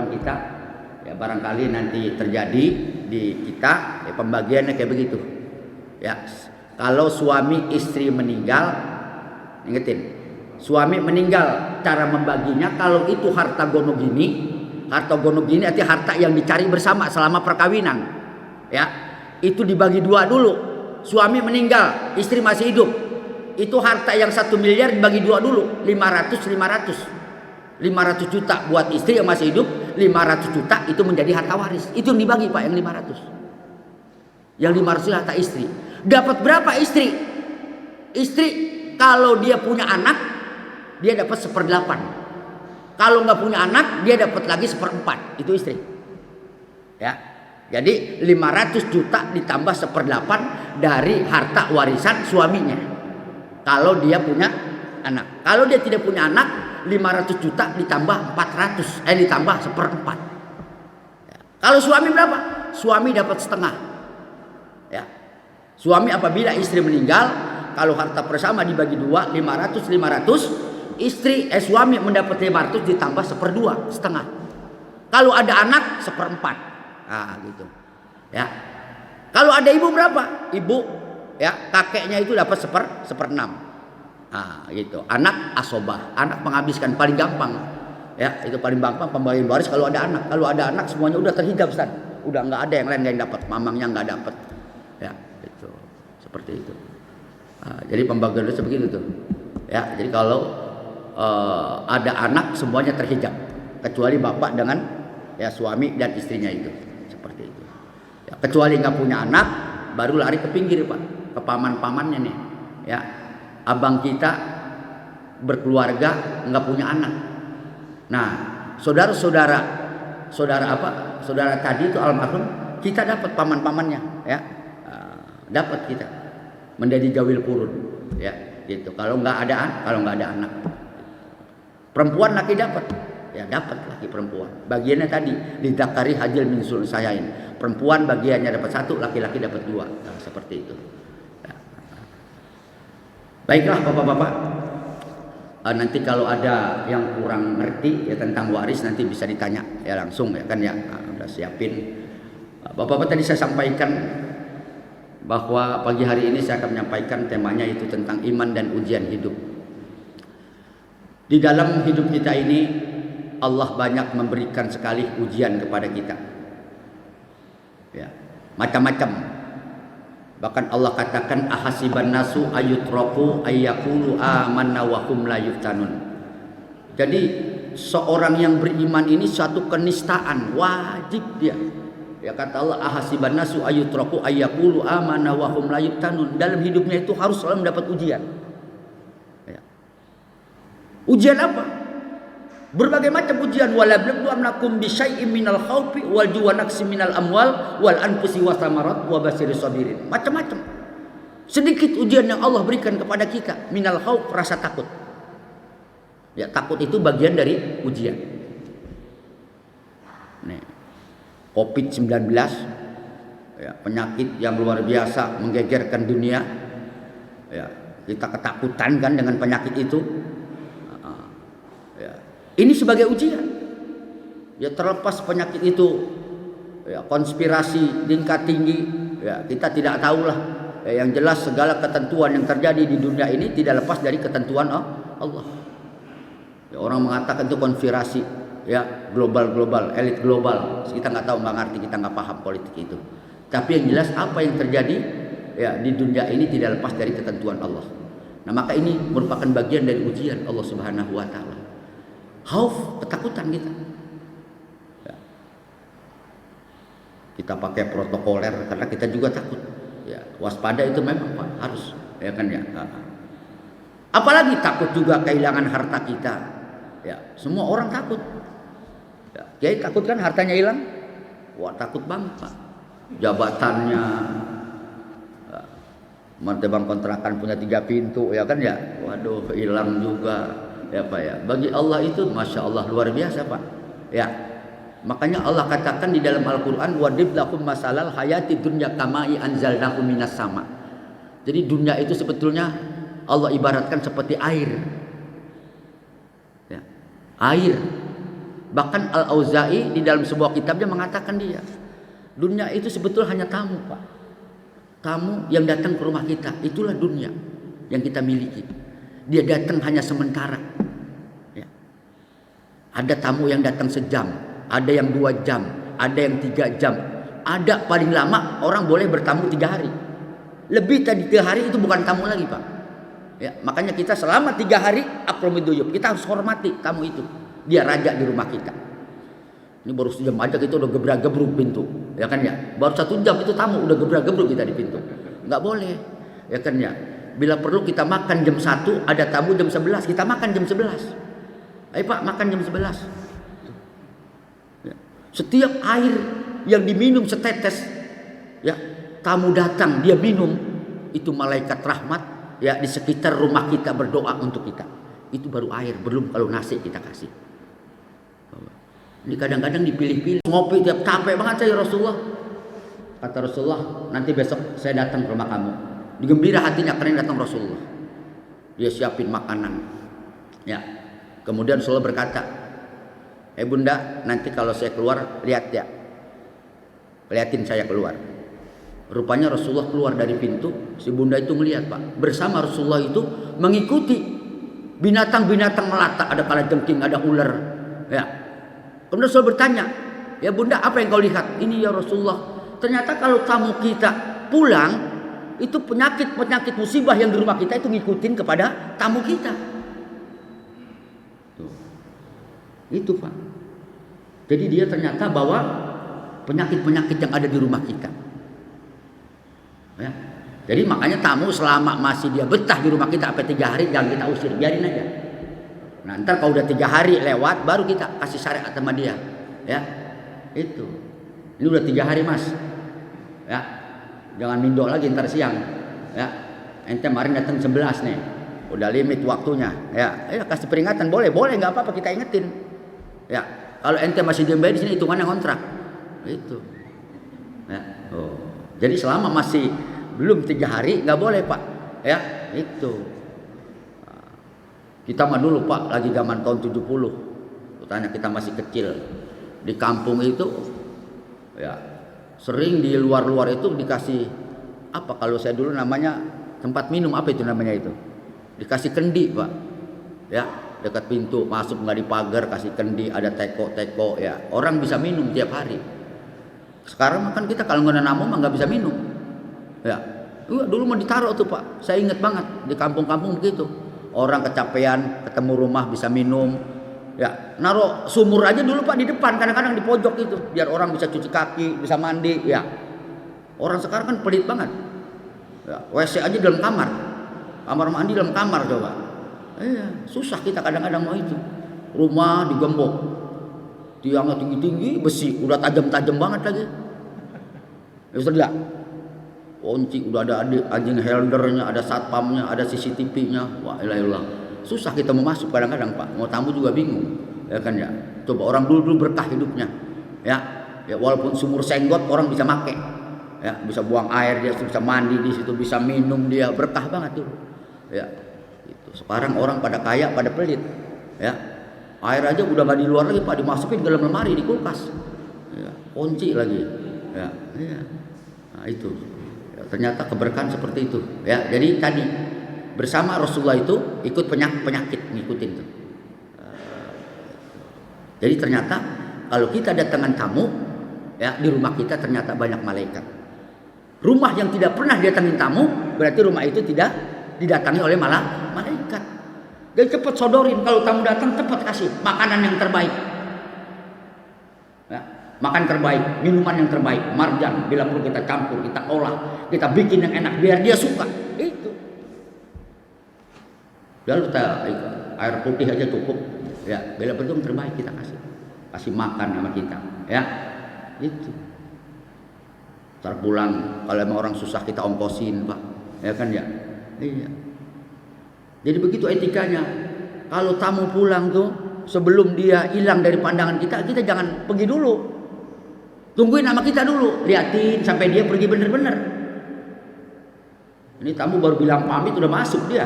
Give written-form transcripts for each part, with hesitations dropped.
pengetahuan kita, ya barangkali nanti terjadi di kita, ya pembagiannya kayak begitu. Ya, kalau suami istri meninggal, ingetin, suami meninggal cara membaginya kalau itu harta gono gini artinya harta yang dicari bersama selama perkawinan. Ya, itu dibagi dua dulu. Suami meninggal, istri masih hidup. Itu harta yang 1 miliar dibagi dua dulu, 500 juta buat istri yang masih hidup, 500 juta itu menjadi harta waris. Itu yang dibagi Pak, yang 500. Yang 500 harta istri. Dapat berapa istri? Istri kalau dia punya anak, dia dapat 1/8. Kalau nggak punya anak, dia dapat lagi 1/4. Itu istri. Ya. Jadi 500 juta ditambah 1/8 dari harta warisan suaminya. Kalau dia punya anak. Kalau dia tidak punya anak, 500 juta ditambah 400, ditambah 1/4. Ya. Kalau suami berapa? Suami dapat setengah. Ya. Suami apabila istri meninggal, kalau harta bersama dibagi dua, 500, suami mendapat 500 ditambah 1/2, setengah. Kalau ada anak 1/4. Nah, gitu. Ya. Kalau ada ibu berapa? Ibu, ya, kakeknya itu dapat 1/6. Nah, gitu. Anak asobah, anak menghabiskan paling gampang. Ya, itu paling gampang pembagian waris kalau ada anak. Kalau ada anak semuanya udah terhijab, Ustaz. Udah nggak ada yang lain yang dapat, mamangnya nggak dapat. Ya, itu. Seperti itu. Nah, jadi pembagian waris begitu tuh. Ya, jadi kalau ada anak semuanya terhijab kecuali bapak dengan ya suami dan istrinya itu, seperti itu. Ya, kecuali nggak punya anak baru lari ke pinggir Pak, ke paman-pamannya nih. Ya, abang kita berkeluarga nggak punya anak. Nah, saudara tadi itu almarhum kita dapat paman-pamannya, ya, dapat kita menjadi jawil purun, ya, gitu. Kalau nggak ada anak. Perempuan laki dapat, ya dapat laki perempuan. Bagiannya tadi lidzakari hadzil min unsayain. Perempuan bagiannya dapat 1, laki-laki dapat 2. Nah, seperti itu. Ya. Baiklah bapak-bapak. Nanti kalau ada yang kurang ngerti ya tentang waris nanti bisa ditanya ya langsung ya kan ya. Udah siapin. Bapak-bapak tadi saya sampaikan bahwa pagi hari ini saya akan menyampaikan temanya itu tentang iman dan ujian hidup. Di dalam hidup kita ini Allah banyak memberikan sekali ujian kepada kita. Ya, macam-macam. Bahkan Allah katakan ahasiban nasu ayyutraku ayyaqulu amanna wa hum la yuftanun. Jadi seorang yang beriman ini suatu kenistaan, wajib dia. Ya kata Allah ahasiban nasu ayyutraku ayyaqulu amanna wa hum la yuftanun. Dalam hidupnya itu harus selalu mendapat ujian. Ujian apa? Berbagai macam ujian. Walablu amnakum bisyai'im minal khaufi wal ju'i naqsi minal amwal wal anfusi wasamarat wa basiris sabirin. Macam-macam. Sedikit ujian yang Allah berikan kepada kita. Minal khauf, rasa takut. Ya, takut itu bagian dari ujian. Nih, COVID-19, ya, penyakit yang luar biasa menggegerkan dunia. Ya, kita ketakutan kan dengan penyakit itu. Ini sebagai ujian. Ya terlepas penyakit itu ya, konspirasi tingkat tinggi, ya kita tidak tahulah. Ya, yang jelas segala ketentuan yang terjadi di dunia ini tidak lepas dari ketentuan Allah. Ya, orang mengatakan itu konspirasi, ya global, elit global. Kita nggak tahu, nggak ngerti, kita nggak paham politik itu. Tapi yang jelas apa yang terjadi ya di dunia ini tidak lepas dari ketentuan Allah. Nah maka ini merupakan bagian dari ujian Allah Subhanahu Wa Taala. Khauf, ketakutan kita. Ya. Kita pakai protokoler karena kita juga takut. Ya, waspada itu memang Pak, harus, ya kan ya. Apalagi takut juga kehilangan harta kita. Ya, semua orang takut. Ya, Kiai takut kan hartanya hilang? Wah, takut banget Pak. Jabatannya, ya, martabang kontrakan punya 3 pintu, ya kan ya. Waduh, hilang juga. Ya Pak ya, bagi Allah itu Masya Allah luar biasa Pak. Ya, makanya Allah katakan di dalam Al-Quran wadib lakum masalal hayati dunya kamai anzalnahu minas sama. Jadi dunia itu sebetulnya Allah ibaratkan seperti air. Ya, air Bahkan Al-Auza'i di dalam sebuah kitabnya mengatakan dia, dunia itu sebetulnya hanya tamu, Pak. Tamu yang datang ke rumah kita, itulah dunia yang kita miliki. Dia datang hanya sementara. Ya. Ada tamu yang datang sejam, ada yang 2 jam, ada yang 3 jam. Ada paling lama orang boleh bertamu 3 hari. Lebih tadi 3 hari itu bukan tamu lagi, Pak. Ya, makanya kita selama 3 hari akromid duyub, kita harus hormati tamu itu. Dia raja di rumah kita. Ini baru sejam aja kita udah gebrak-gebruk pintu, ya kan ya. Baru 1 jam itu tamu udah gebrak-gebruk kita di pintu. Nggak boleh, ya kan ya. Bila perlu kita makan jam 1, ada tamu jam 11, kita makan jam 11. Ayo Pak, makan jam 11. Ya. Setiap air yang diminum setetes, ya, tamu datang dia minum, itu malaikat rahmat ya di sekitar rumah kita berdoa untuk kita. Itu baru air, belum kalau nasi kita kasih. Ini kadang-kadang dipilih-pilih, ngopi tiap capek banget saya Rasulullah. Kata Rasulullah, nanti besok saya datang ke rumah kamu. Digembira hatinya karena datang Rasulullah. Dia siapin makanan. Ya. Kemudian Rasulullah berkata, bunda, nanti kalau saya keluar lihat ya. Lihatin saya keluar. Rupanya Rasulullah keluar dari pintu, si bunda itu melihat, Pak. Bersama Rasulullah itu mengikuti binatang-binatang melata, ada kalajengking, ada ular, ya. Kemudian Rasul bertanya, ya bunda apa yang kau lihat? Ini ya Rasulullah, ternyata kalau tamu kita pulang, itu penyakit musibah yang di rumah kita itu ngikutin kepada tamu kita. Tuh. Itu Pak. Jadi dia ternyata bawa penyakit-penyakit yang ada di rumah kita. Ya. Jadi makanya tamu selama masih dia betah di rumah kita sampai 3 hari jangan kita usir, biarin aja. Nah, ntar kalau udah 3 hari lewat baru kita kasih syariat sama dia, ya itu. Ini udah 3 hari mas, ya jangan mindo lagi ntar siang, ya. Ente kemarin datang 11 nih, udah limit waktunya, ya. Ayo kasih peringatan, boleh nggak apa-apa kita ingetin, ya. Kalau ente masih diem di sini hitungannya kontrak, itu. Ya. Oh. Jadi selama masih belum 3 hari nggak boleh Pak, ya itu. Kita mah dulu Pak, lagi zaman tahun 70. Tanya kita masih kecil. Di kampung itu ya sering di luar-luar itu dikasih apa kalau saya dulu namanya tempat minum, apa itu namanya itu? Dikasih kendi, Pak. Ya, dekat pintu masuk nggak dipagar, kasih kendi, ada teko-teko ya. Orang bisa minum tiap hari. Sekarang kan kita kalau nggak ada namu mah nggak bisa minum. Ya. Dulu mau ditaruh tuh, Pak. Saya ingat banget di kampung-kampung begitu. Orang kecapean, ketemu rumah bisa minum. Ya, naruh sumur aja dulu Pak di depan, kadang-kadang di pojok itu, biar orang bisa cuci kaki, bisa mandi. Ya, orang sekarang kan pelit banget. Ya, WC aja dalam kamar mandi dalam kamar coba. Iya, susah kita kadang-kadang mau itu. Rumah digembok, tiangnya tinggi-tinggi, besi, udah tajam-tajam banget lagi. Ya sudah. Kunci udah ada anjing heldernya, ada satpamnya, ada CCTV-nya. Wah, ilah. Susah kita mau masuk kadang-kadang Pak. Mau tamu juga bingung. Ya kan ya. Coba orang dulu berkah hidupnya. Ya. Ya walaupun sumur senggot orang bisa make. Ya, bisa buang air dia, bisa mandi di situ, bisa minum dia, berkah banget tuh. Ya. Itu. Sekarang orang pada kaya, pada pelit. Ya. Air aja udah enggak di luar lagi Pak, dimasukin ke dalam lemari di kulkas. Ya, kunci lagi. Ya. Iya. Nah, itu. Ternyata keberkahan seperti itu, ya. Jadi tadi bersama Rasulullah itu ikut penyakit ngikutin tuh. Jadi ternyata kalau kita datangan tamu, ya di rumah kita ternyata banyak malaikat. Rumah yang tidak pernah datangin tamu berarti rumah itu tidak didatangi oleh malaikat. Jadi cepat sodorin kalau tamu datang, cepat kasih makanan yang terbaik. Ya. Makan terbaik, minuman yang terbaik, marjan bila perlu kita campur, kita olah, kita bikin yang enak biar dia suka. Itu. Lalu kita air putih aja cukup. Ya, bila perlu yang terbaik kita kasih makan sama kita. Ya, itu. Ntar pulang kalau emang orang susah kita ongkosin Pak, ya kan ya. Iya. Jadi begitu etikanya. Kalau tamu pulang tuh sebelum dia hilang dari pandangan kita jangan pergi dulu. Tungguin sama kita dulu, liatin sampai dia pergi bener-bener. Ini tamu baru bilang pamit udah masuk dia.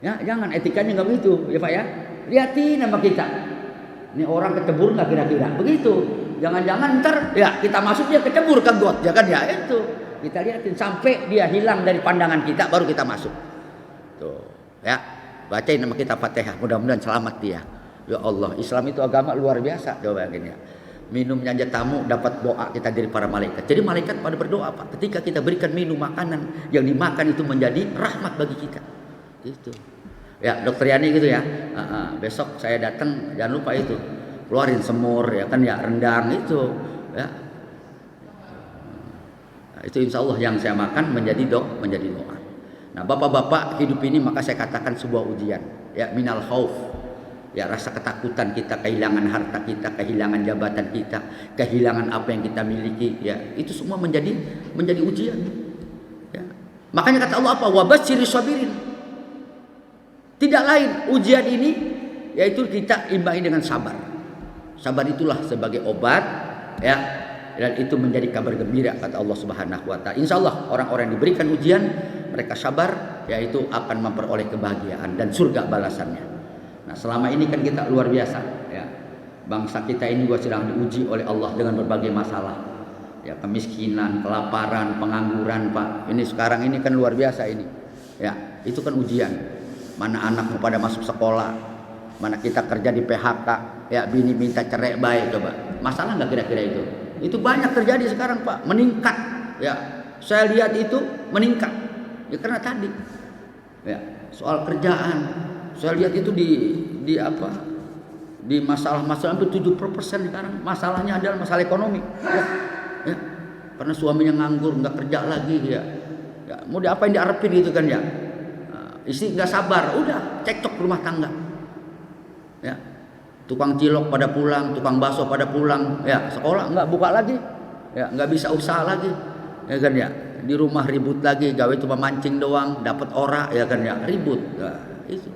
Ya, jangan, etikanya nggak begitu, ya Pak ya. Liatin sama kita. Ini orang kecebur nggak kira-kira? Begitu. Jangan-jangan ntar ya kita masuk dia kecebur ke got, ya kan ya itu. Kita lihatin sampai dia hilang dari pandangan kita baru kita masuk. Tuh, ya. Bacain nama kita Fatihah, mudah-mudahan selamat dia. Ya Allah, Islam itu agama luar biasa. Coba gini ya. Minumnya aja tamu dapat doa kita dari para malaikat. Jadi malaikat pada berdoa Pak. Ketika kita berikan minum makanan yang dimakan itu menjadi rahmat bagi kita. Gitu. Ya, Dokter Yani gitu ya. Besok saya datang, jangan lupa itu keluarin semur ya kan ya, rendang itu ya. Nah, itu insya Allah yang saya makan menjadi doa. Nah, bapak-bapak hidup ini maka saya katakan sebuah ujian. Ya, minal khauf. Ya, rasa ketakutan kita, kehilangan harta kita, kehilangan jabatan kita, kehilangan apa yang kita miliki, ya itu semua menjadi ujian. Ya. Makanya kata Allah apa? Wabasyirus sabirin. Tidak lain ujian ini yaitu kita imbangi dengan sabar. Sabar itulah sebagai obat, ya, dan itu menjadi kabar gembira kata Allah Subhanahu wa taala. Insyaallah orang-orang yang diberikan ujian mereka sabar, yaitu akan memperoleh kebahagiaan dan surga balasannya. Nah, selama ini kan kita luar biasa, ya. Bangsa kita ini juga sedang diuji oleh Allah dengan berbagai masalah. Ya, kemiskinan, kelaparan, pengangguran, Pak. Ini sekarang ini kan luar biasa ini. Ya, itu kan ujian. Mana anakmu pada masuk sekolah, mana kita kerja di PHK, ya bini minta cerai baik coba. Masalah nggak kira-kira itu? Itu banyak terjadi sekarang Pak, meningkat. Ya, saya lihat itu meningkat. Ya karena tadi, ya soal kerjaan, saya lihat itu di apa? Di masalah-masalah hampir 70% sekarang masalahnya adalah masalah ekonomi. Ya, karena suaminya nganggur, nggak kerja lagi ya. Ya mau diapain diarepin gitu kan ya? Istri nggak sabar, udah cekcok rumah tangga. Ya, tukang cilok pada pulang, tukang bakso pada pulang, ya sekolah nggak buka lagi, ya nggak bisa usaha lagi, ya kan ya. Di rumah ribut lagi, gawe cuma mancing doang, dapat ora, ya kan ya ribut. Ya, itu.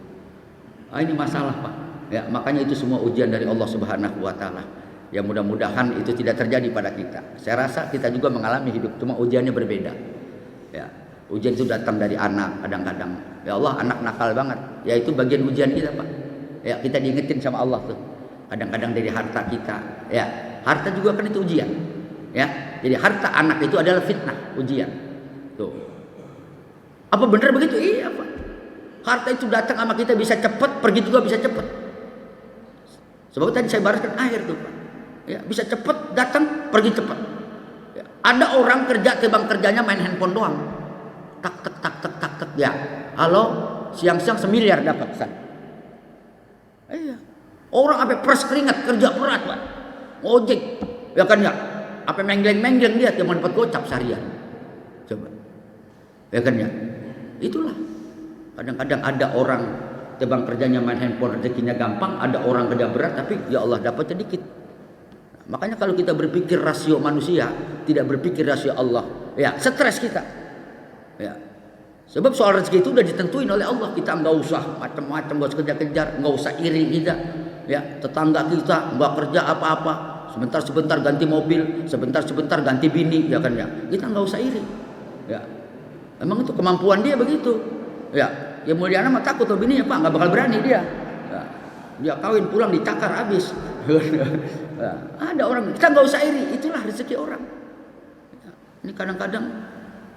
Nah, ini masalah Pak. Ya makanya itu semua ujian dari Allah Subhanahu Wa Taala. Ya mudah-mudahan itu tidak terjadi pada kita. Saya rasa kita juga mengalami hidup, cuma ujiannya berbeda. Ya. Ujian itu datang dari anak kadang-kadang. Ya Allah, anak nakal banget. Ya itu bagian ujian kita Pak. Ya kita diingetin sama Allah tuh. Kadang-kadang dari harta kita. Ya harta juga kan itu ujian. Ya jadi harta anak itu adalah fitnah, ujian. Tuh. Apa benar begitu? Iya Pak. Harta itu datang sama kita bisa cepat, pergi juga bisa cepat. Sebab tadi saya bariskan akhir tuh Pak. Ya bisa cepat datang, pergi cepat. Ya, ada orang kerja tebang kerjanya main handphone doang. Tak ya. Halo, siang-siang 1 miliar dapat pesan. Iya. Orang apa pers keringat kerja berat, Pak. Ojek. Ya kan ya. Apa mengleng-mengleng dia cuma dapat gocap seharian. Coba. Ya kan ya. Itulah. Kadang-kadang ada orang tebang kerjanya main handphone rezekinya gampang, ada orang kerja berat tapi ya Allah dapat sedikit. Makanya kalau kita berpikir rasio manusia, tidak berpikir rasio Allah, ya stres kita. Ya, sebab soal rezeki itu udah ditentuin oleh Allah. Kita nggak usah macam-macam, nggak usah kejar-kejar, nggak usah iri kita. Ya, tetangga kita nggak kerja apa-apa, sebentar-sebentar ganti mobil, sebentar-sebentar ganti bini, ya kan ya. Kita nggak usah iri. Ya, emang itu kemampuan dia begitu. Ya, ya Mulyana mah takut tuh bininya Pak, nggak bakal berani dia. Ya, dia kawin pulang dicakar habis. Ya, ada orang kita nggak usah iri, itulah rezeki orang. Ya, ini kadang-kadang.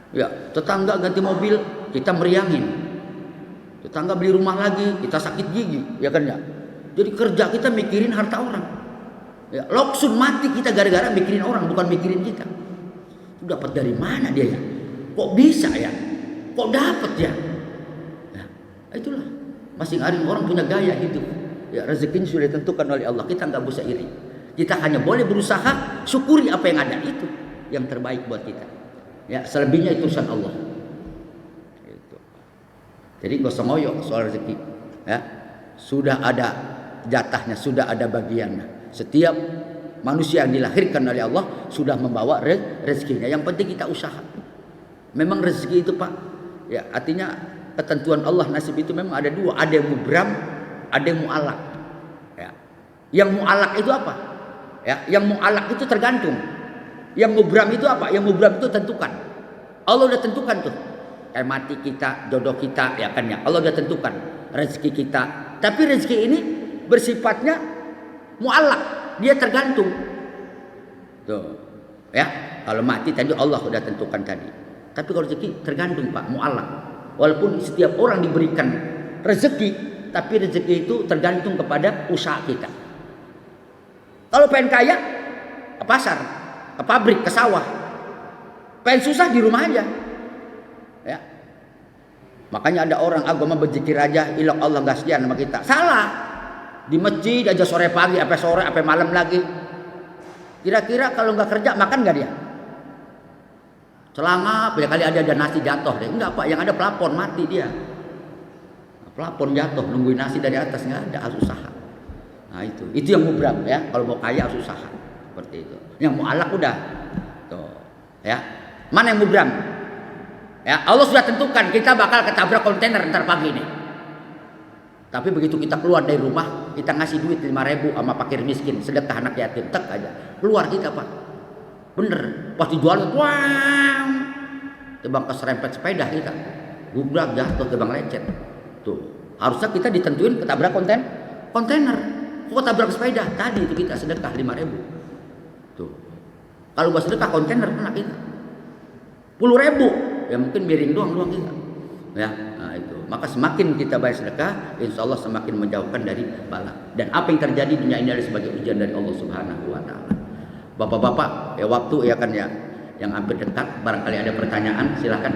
Ya, tetangga ganti mobil, kita meriangin. Tetangga beli rumah lagi, kita sakit gigi, ya kan ya. Jadi kerja kita mikirin harta orang. Ya, langsung mati kita gara-gara mikirin orang, bukan mikirin kita. Itu dapat dari mana dia ya? Kok bisa ya? Kok dapat ya? Ya, itulah. Masing-masing orang punya gaya hidup. Ya, rezekinya sudah ditentukan oleh Allah. Kita nggak bisa iri. Kita hanya boleh berusaha syukuri apa yang ada, itu yang terbaik buat kita. Ya, selebihnya itu urusan Allah. Gitu. Jadi gak usah ngoyo soal rezeki. Ya, sudah ada jatahnya, sudah ada bagiannya. Setiap manusia yang dilahirkan oleh Allah sudah membawa rezekinya. Yang penting kita usaha. Memang rezeki itu Pak, ya artinya ketentuan Allah nasib itu memang ada dua. Ada yang mubram, ada yang mu'alak. Ya. Yang mu'alak itu apa? Ya, yang mu'alak itu tergantung. Yang mubram itu apa? Yang mubram itu tentukan. Allah udah tentukan tuh. Mati kita, jodoh kita, ya kan ya. Allah udah tentukan rezeki kita. Tapi rezeki ini bersifatnya Mu'allaq, dia tergantung. Tuh. Ya, kalau mati tadi Allah sudah tentukan tadi. Tapi kalau rezeki tergantung Pak, mu'allaq. Walaupun setiap orang diberikan rezeki, tapi rezeki itu tergantung kepada usaha kita. Kalau pengen kaya, ke pasar, ke pabrik, ke sawah. Pengen susah di rumah aja. Ya. Makanya ada orang agama berzikir aja, ilah Allah gak sekian sama kita. Salah. Di masjid aja sore pagi, sampai sore, sampai malam lagi. Kira-kira kalau nggak kerja makan nggak dia? Celangap ya kali ada nasi jatuh deh. Enggak Pak, yang ada plafon mati dia. Plafon jatuh, nungguin nasi dari atas, nggak ada, harus usaha. Nah itu yang mubram ya. Kalau mau kaya harus usaha seperti itu. Yang mu'allaq udah, tuh ya. Mana yang mubram? Ya Allah sudah tentukan kita bakal ketabrak kontainer ntar pagi ini. Tapi begitu kita keluar dari rumah, kita ngasih duit 5.000 sama fakir miskin, sedekah anak yatim, tek aja. Keluar kita Pak. Bener. Pas dijual, wang. Tebang keserempet sepeda kita. Gubrak jatuh, tebang lecet. Tuh. Harusnya kita ditentuin ketabrak kontainer. Kok tabrak sepeda? Tadi itu kita sedekah 5.000. Tuh. Kalau buat sedekah kontainer kena kita. 10.000. Ya mungkin miring doang kita. Ya. Nah itu. Maka semakin kita bayar sedekah, insya Allah semakin menjauhkan dari bala. Dan apa yang terjadi dunia ini adalah sebagai ujian dari Allah Subhanahu Wa Taala. Bapak-bapak, ya waktu ya kan ya, yang hampir dekat. Barangkali ada pertanyaan, silakan.